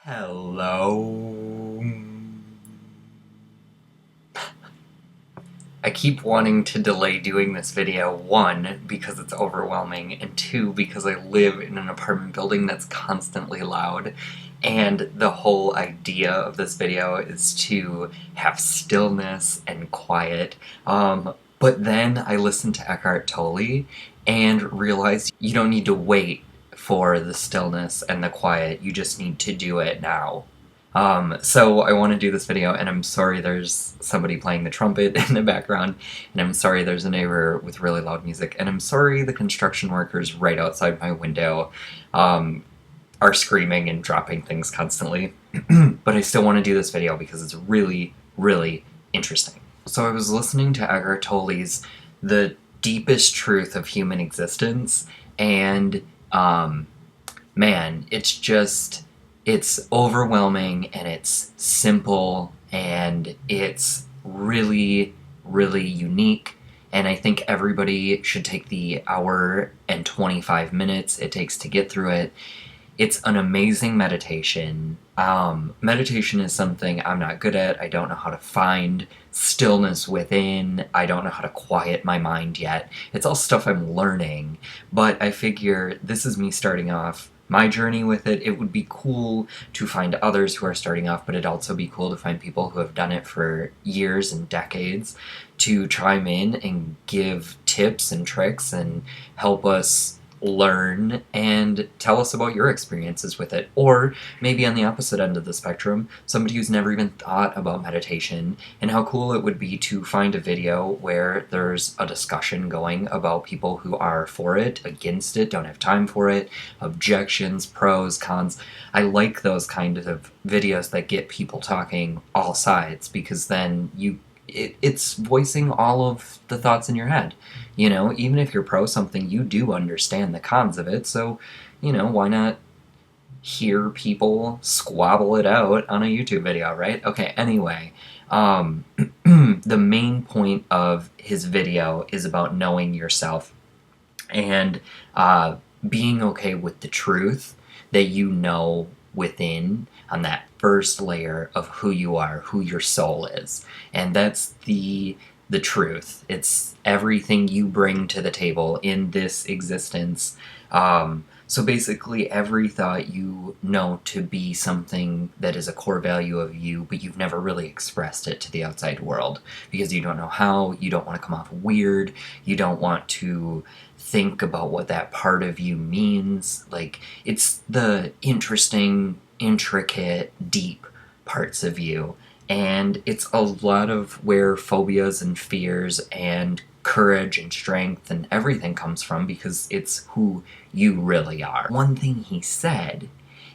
Hello. I keep wanting to delay doing this video, one, because it's overwhelming, and two, because I live in an apartment building that's constantly loud, and the whole idea of this video is to have stillness and quiet. But then I listened to Eckhart Tolle and realized you don't need to wait for the stillness and the quiet, you just need to do it now. So I want to do this video, and I'm sorry there's somebody playing the trumpet in the background, and I'm sorry there's a neighbor with really loud music, and I'm sorry the construction workers right outside my window are screaming and dropping things constantly. But I still want to do this video because it's really, really interesting. So I was listening to Eckhart Tolle's The Deepest Truth of Human Existence, and man, it's overwhelming, and it's simple, and it's really, really unique, and I think everybody should take the hour and 25 minutes it takes to get through it. It's an amazing meditation. Meditation is something I'm not good at. I don't know how to find stillness within. I don't know how to quiet my mind yet. It's all stuff I'm learning, but I figure this is me starting off my journey with it. It would be cool to find others who are starting off, but it'd also be cool to find people who have done it for years and decades to chime in and give tips and tricks and help us learn and tell us about your experiences with it. Or maybe on the opposite end of the spectrum, somebody who's never even thought about meditation, and how cool it would be to find a video where there's a discussion going about people who are for it, against it, don't have time for it, objections, pros, cons. I like those kind of videos that get people talking all sides, because then it's voicing all of the thoughts in your head. You know, even if you're pro something, you do understand the cons of it, so, you know, why not hear people squabble it out on a YouTube video, right? Okay, anyway, the main point of his video is about knowing yourself and being okay with the truth that you know within, on that first layer of who you are, who your soul is. And that's the truth. It's everything you bring to the table in this existence. So basically every thought you know to be something that is a core value of you, but you've never really expressed it to the outside world because you don't know how, you don't want to come off weird, you don't want to think about what that part of you means. Like, it's the interesting, intricate, deep parts of you. And it's a lot of where phobias and fears and courage and strength and everything comes from, because it's who you really are. One thing he said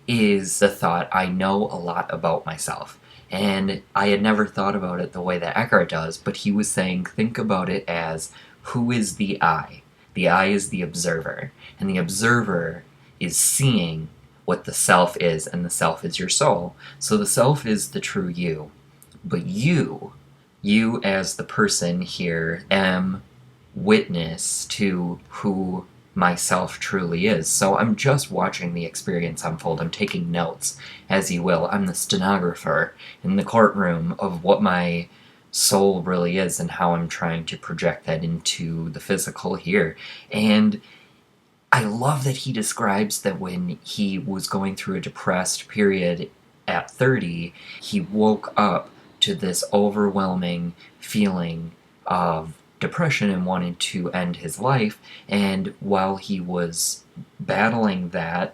is the thought, I know a lot about myself. And I had never thought about it the way that Eckhart does, but he was saying, think about it as, who is the I? The I is the observer, and the observer is seeing what the self is, and the self is your soul. So the self is the true you, but you as the person here, am witness to who myself truly is. So I'm just watching the experience unfold. I'm taking notes, as you will. I'm the stenographer in the courtroom of what my soul really is and how I'm trying to project that into the physical here. And I love that he describes that when he was going through a depressed period at 30, he woke up to this overwhelming feeling of depression and wanted to end his life. And while he was battling that,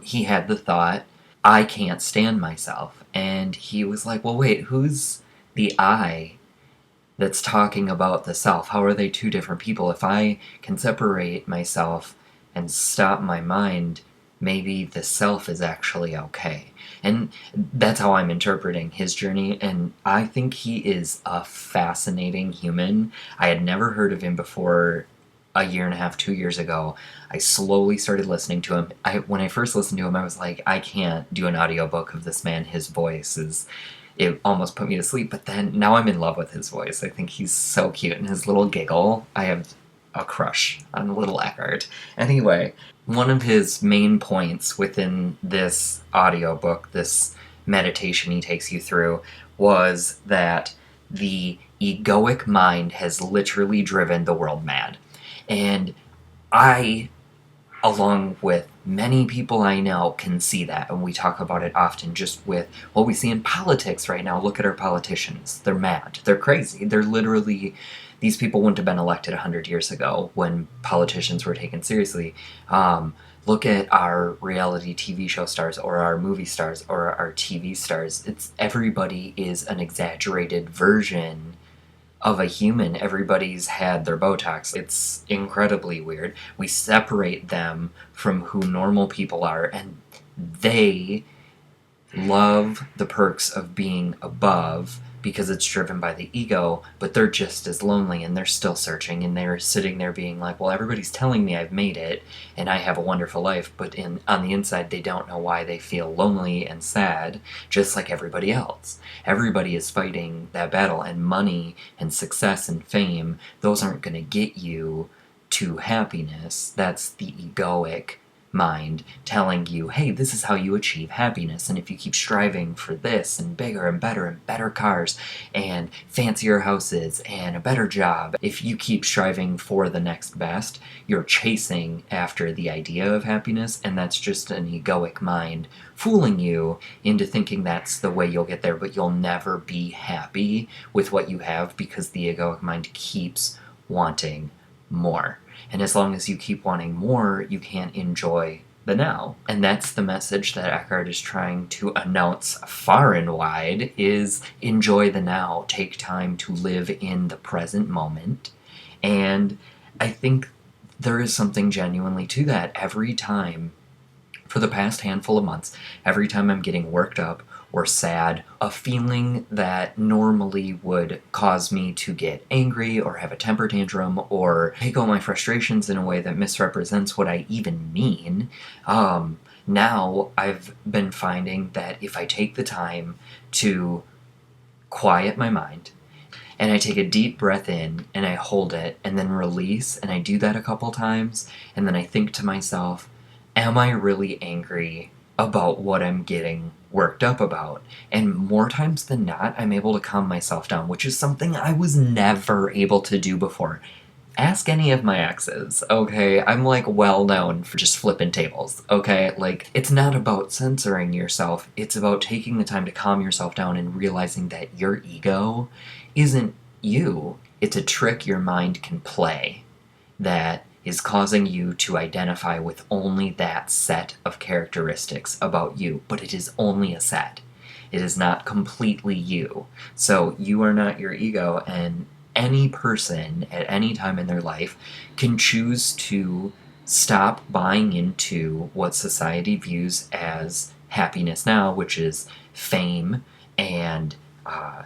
he had the thought, I can't stand myself. And he was like, well, wait, who's the I that's talking about the self? How are they two different people? If I can separate myself and stop my mind, maybe the self is actually okay. And that's how I'm interpreting his journey, and I think he is a fascinating human. I had never heard of him before a year and a half, 2 years ago. I slowly started listening to him. When I first listened to him, I was like, I can't do an audiobook of this man. His voice is... It almost put me to sleep, but then now I'm in love with his voice. I think he's so cute, and his little giggle. I have a crush on little Eckhart. Anyway, one of his main points within this audiobook, this meditation he takes you through, was that the egoic mind has literally driven the world mad. And I, along with many people I know, can see that, and we talk about it often just with what we see in politics right now. Look at our politicians. They're mad. They're crazy. They're literally... These people wouldn't have been elected 100 years ago when politicians were taken seriously. Look at our reality TV show stars or our movie stars or our TV stars. Everybody is an exaggerated version of a human. Everybody's had their Botox. It's incredibly weird. We separate them from who normal people are, and they love the perks of being above because it's driven by the ego, but they're just as lonely, and they're still searching, and they're sitting there being like, well, everybody's telling me I've made it and I have a wonderful life, but on the inside they don't know why they feel lonely and sad, just like everybody else. Everybody is fighting that battle, and money and success and fame, those aren't going to get you to happiness. That's the egoic mind telling you, hey, this is how you achieve happiness, and if you keep striving for this and bigger and better cars and fancier houses and a better job, if you keep striving for the next best, you're chasing after the idea of happiness, and that's just an egoic mind fooling you into thinking that's the way you'll get there, but you'll never be happy with what you have because the egoic mind keeps wanting more. And as long as you keep wanting more, you can't enjoy the now. And that's the message that Eckhart is trying to announce far and wide, is enjoy the now. Take time to live in the present moment. And I think there is something genuinely to that. Every time, for the past handful of months, every time I'm getting worked up or sad, a feeling that normally would cause me to get angry or have a temper tantrum or take out my frustrations in a way that misrepresents what I even mean, now I've been finding that if I take the time to quiet my mind, and I take a deep breath in, and I hold it, and then release, and I do that a couple times, and then I think to myself, am I really angry about what I'm getting worked up about? And more times than not, I'm able to calm myself down, which is something I was never able to do before. Ask any of my exes, okay? I'm like well known for just flipping tables, okay? Like, it's not about censoring yourself, it's about taking the time to calm yourself down and realizing that your ego isn't you. It's a trick your mind can play that is causing you to identify with only that set of characteristics about you, but it is only a set. It is not completely you. So you are not your ego, and any person at any time in their life can choose to stop buying into what society views as happiness now, which is fame and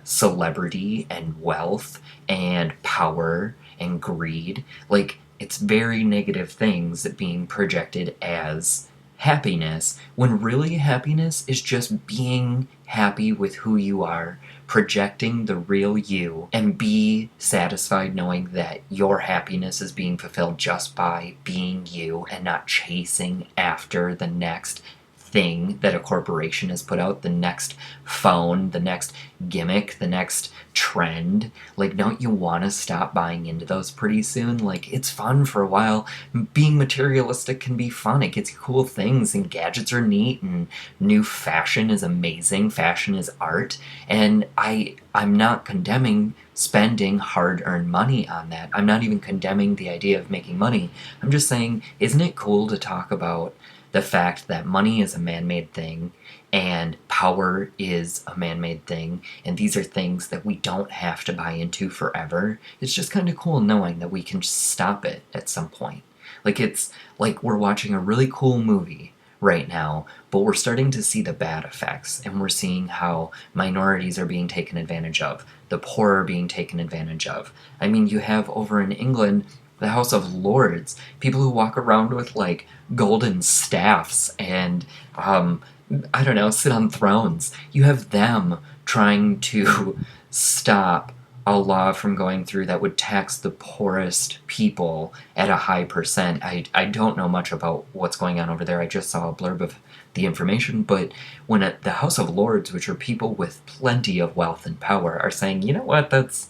celebrity and wealth and power and greed. Like, it's very negative things being projected as happiness, when really happiness is just being happy with who you are, projecting the real you, and be satisfied knowing that your happiness is being fulfilled just by being you and not chasing after the next thing that a corporation has put out, the next phone, the next gimmick, the next trend. Like, don't you want to stop buying into those pretty soon? Like, it's fun for a while. Being materialistic can be fun. It gets you cool things, and gadgets are neat, and new fashion is amazing. Fashion is art, and I'm not condemning spending hard-earned money on that. I'm not even condemning the idea of making money. I'm just saying, isn't it cool to talk about the fact that money is a man-made thing and power is a man-made thing, and these are things that we don't have to buy into forever? It's just kind of cool knowing that we can stop it at some point. Like, it's like we're watching a really cool movie right now, but we're starting to see the bad effects, and we're seeing how minorities are being taken advantage of, the poor are being taken advantage of. I mean, you have over in England the House of Lords, people who walk around with like golden staffs and I don't know, sit on thrones. You have them trying to stop a law from going through that would tax the poorest people at a high percent. I don't know much about what's going on over there. I just saw a blurb of the information, but when the House of Lords, which are people with plenty of wealth and power, are saying, you know what, it's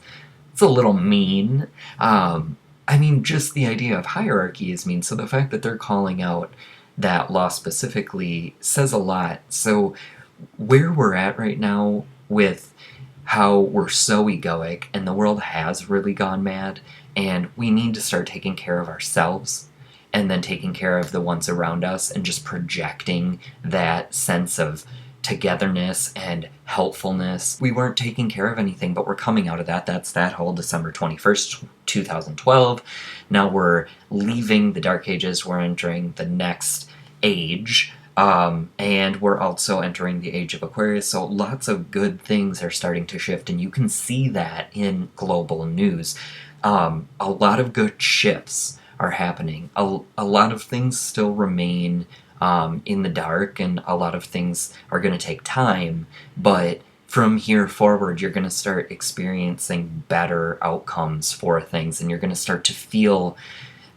a little mean. I mean, just the idea of hierarchy is mean, so the fact that they're calling out that law specifically says a lot. So where we're at right now with how we're so egoic and the world has really gone mad, and we need to start taking care of ourselves and then taking care of the ones around us and just projecting that sense of togetherness and helpfulness. We weren't taking care of anything, but we're coming out of that. That's that whole December 21st, 2012. Now we're leaving the Dark Ages, we're entering the next age. And we're also entering the age of Aquarius, so lots of good things are starting to shift, and you can see that in global news. A lot of good shifts are happening. A lot of things still remain in the dark, and a lot of things are going to take time, but from here forward, you're going to start experiencing better outcomes for things, and you're going to start to feel,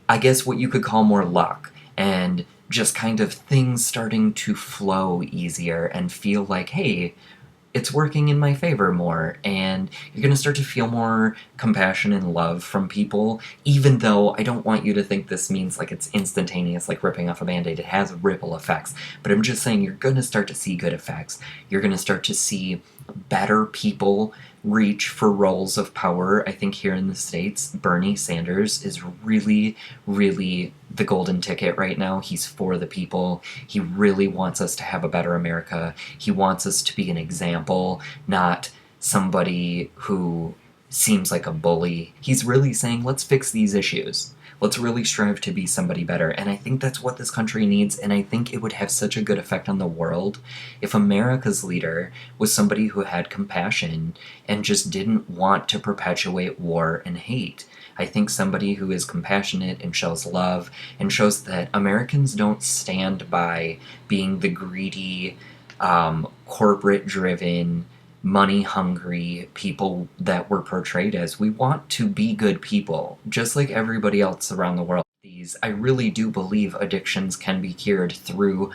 I guess, what you could call more luck, and just kind of things starting to flow easier and feel like, hey, it's working in my favor more, and you're going to start to feel more compassion and love from people, even though I don't want you to think this means like it's instantaneous, like ripping off a Band-Aid. It has ripple effects, but I'm just saying you're going to start to see good effects. You're going to start to see better people reach for roles of power. I think here in the States, Bernie Sanders is really, really the golden ticket right now. He's for the people. He really wants us to have a better America. He wants us to be an example, not somebody who seems like a bully. He's really saying, let's fix these issues. Let's really strive to be somebody better. And I think that's what this country needs, and I think it would have such a good effect on the world if America's leader was somebody who had compassion and just didn't want to perpetuate war and hate. I think somebody who is compassionate and shows love and shows that Americans don't stand by being the greedy, corporate-driven, money-hungry people that we're portrayed as. We want to be good people, just like everybody else around the world. I really do believe addictions can be cured through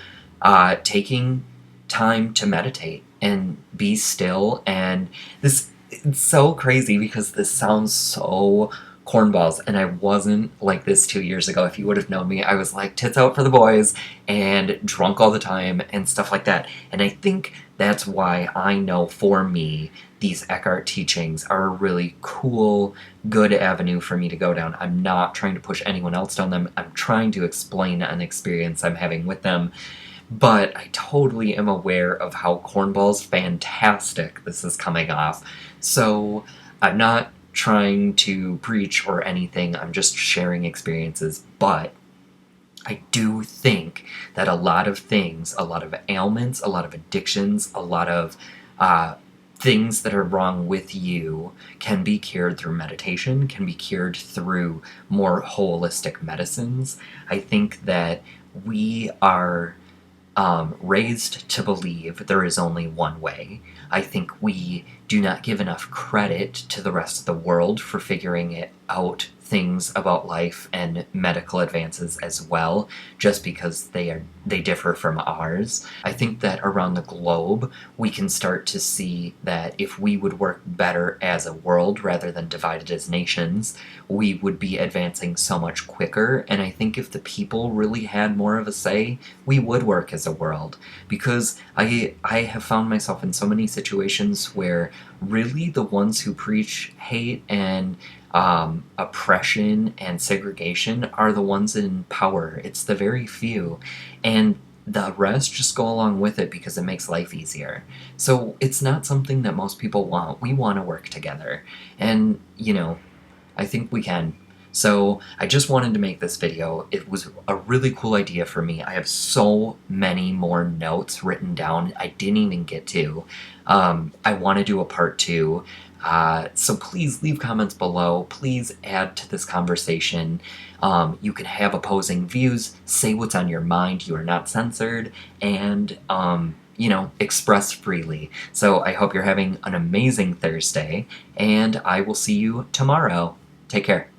taking time to meditate and be still. And it's so crazy because this sounds so cornballs, and I wasn't like this 2 years ago. If you would have known me, I was like tits out for the boys and drunk all the time and stuff like that. And I think that's why I know, for me, these Eckhart teachings are a really cool, good avenue for me to go down. I'm not trying to push anyone else down them. I'm trying to explain an experience I'm having with them. But I totally am aware of how cornballs fantastic this is coming off. So I'm not trying to preach or anything, I'm just sharing experiences, but I do think that a lot of things, a lot of ailments, a lot of addictions, a lot of things that are wrong with you can be cured through meditation, can be cured through more holistic medicines. I think that we are raised to believe there is only one way. I think we do not give enough credit to the rest of the world for figuring it out, things about life and medical advances as well, just because they differ from ours. I think that around the globe we can start to see that if we would work better as a world rather than divided as nations, we would be advancing so much quicker. And I think if the people really had more of a say, we would work as a world. Because I have found myself in so many situations where really the ones who preach hate and oppression and segregation are the ones in power. It's the very few, and the rest just go along with it because it makes life easier. So it's not something that most people want. We want to work together, and I think we can. So I just wanted to make this video. It was a really cool idea for me. I have so many more notes written down I didn't even get to. I want to do a part 2. So please leave comments below. Please add to this conversation. You can have opposing views. Say what's on your mind. You are not censored. And express freely. So I hope you're having an amazing Thursday, and I will see you tomorrow. Take care.